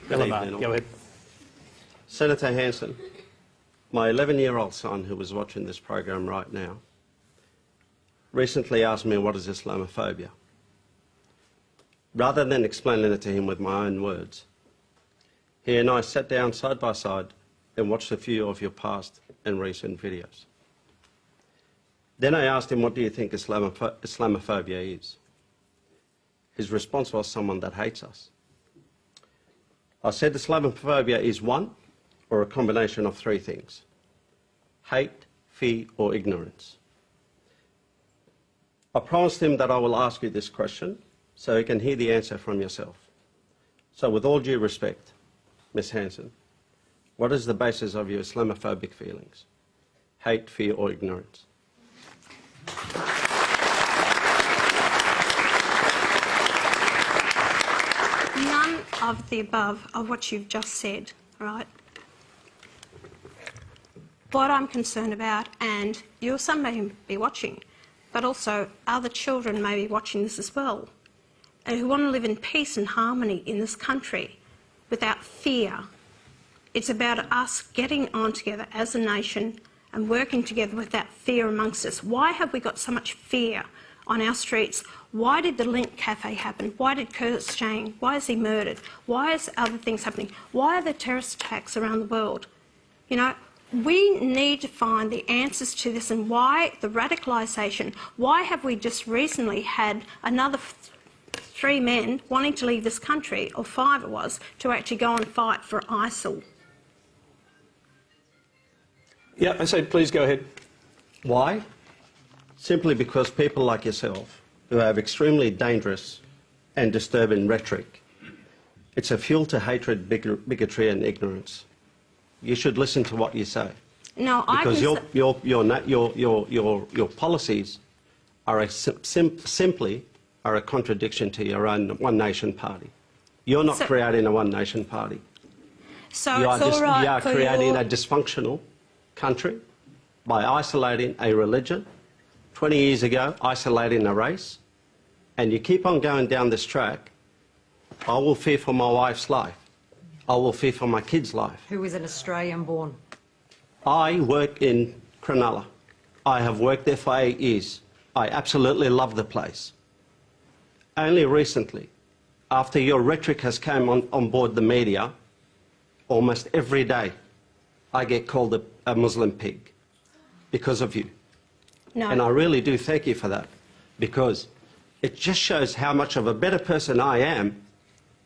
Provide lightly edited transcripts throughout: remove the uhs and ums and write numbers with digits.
Go ahead. Senator Hanson, my 11-year-old son, who was watching this program right now, recently asked me what is Islamophobia. Rather than explaining it to him with my own words, he and I sat down side by side and watched a few of your past and recent videos. Then I asked him, what do you think Islamophobia is? His response was, someone that hates us. I said Islamophobia is one or a combination of three things: hate, fear or ignorance. I promised him that I will ask you this question so you can hear the answer from yourself. So with all due respect, Ms. Hanson, what is the basis of your Islamophobic feelings? Hate, fear or ignorance? None of the above of what you've just said, right? What I'm concerned about, and your son may be watching, but also other children may be watching this as well, and who want to live in peace and harmony in this country without fear. It's about us getting on together as a nation and working together without fear amongst us. Why have we got so much fear on our streets? Why did the Link Cafe happen? Why did Curtis Chang? Why is he murdered? Why is other things happening? Why are there terrorist attacks around the world? You know, we need to find the answers to this, and why the radicalisation. Why have we just recently had another 3 men wanting to leave this country, or 5 it was, to actually go and fight for ISIL? Yeah, I say please go ahead. Why? Simply because people like yourself, who have extremely dangerous and disturbing rhetoric, it's a fuel to hatred, bigotry and ignorance. You should listen to what you say. No, because your policies are simply a contradiction to your own One Nation Party. You're not creating a One Nation Party. So you it's are creating a dysfunctional country by isolating a religion, 20 years ago isolating a race, and you keep on going down this track. I will fear for my wife's life. I will fear for my kid's life. Who is an Australian born? I work in Cronulla. I have worked there for 8 years. I absolutely love the place. Only recently, after your rhetoric has come on board the media, almost every day I get called a Muslim pig because of you. No. And I really do thank you for that, because it just shows how much of a better person I am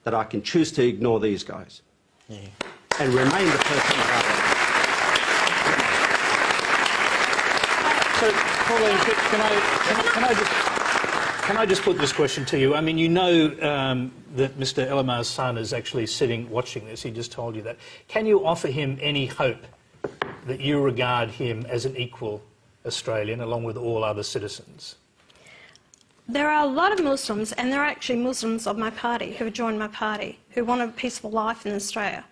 that I can choose to ignore these guys and remain the person that I am. So, Pauline, can I just put this question to you? I mean, you know that Mr. Elamar's son is actually sitting watching this. He just told you that. Can you offer him any hope that you regard him as an equal Australian along with all other citizens? There are a lot of Muslims, and there are actually Muslims of my party who have joined my party, who want a peaceful life in Australia.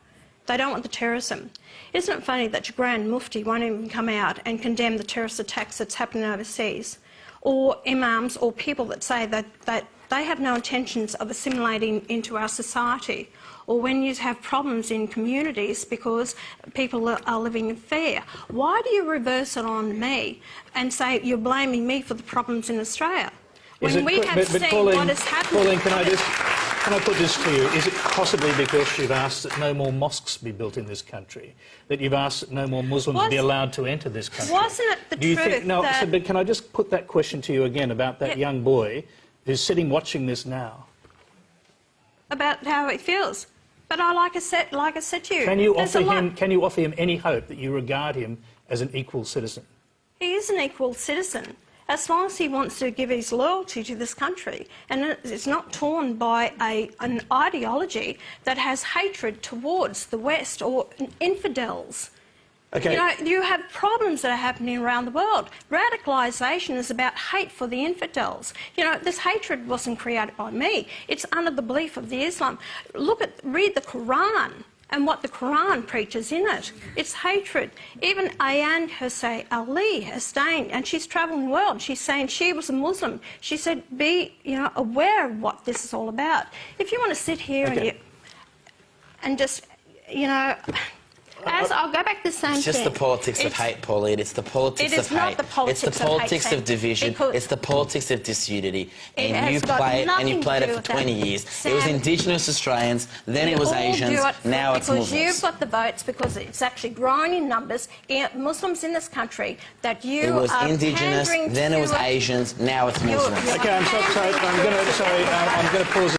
They don't want the terrorism. Isn't it funny that your Grand Mufti won't even come out and condemn the terrorist attacks that's happening overseas? Or imams or people that say that they have no intentions of assimilating into our society? Or when you have problems in communities because people are living in fear, why do you reverse it on me and say you're blaming me for the problems in Australia? When we have seen Pauline, what is happening... Pauline, can I put this to you? Is it possibly because you've asked that no more mosques be built in this country, that you've asked that no more Muslims be allowed to enter this country? Wasn't it the truth that... but can I just put that question to you again about that young boy who's sitting watching this now? About how it feels. But like I said to you... Can you offer him any hope that you regard him as an equal citizen? He is an equal citizen, as long as he wants to give his loyalty to this country, and it's not torn by an ideology that has hatred towards the West or infidels. Okay. You know, you have problems that are happening around the world. Radicalisation is about hate for the infidels. You know, this hatred wasn't created by me. It's under the belief of the Islam. Read the Quran and what the Quran preaches in it. It's hatred. Even Ayaan Hirsi Ali has saying, and she's travelling the world, she's saying she was a Muslim. She said, be aware of what this is all about. If you want to sit here and just, you know, as I'll go back to the same thing. It's just the politics of hate, Pauline. It's the politics of hate. It is not the politics of hate. It's the politics of division. It's the politics of disunity. And you played it for 20 years. It was Indigenous Australians, then it was Asians, now it's Muslims. Because you've got the votes, because it's actually growing in numbers, Muslims in this country, that you are It was Indigenous, then it was Asians, now it's Muslims. Okay, I'm sorry. I'm going to pause.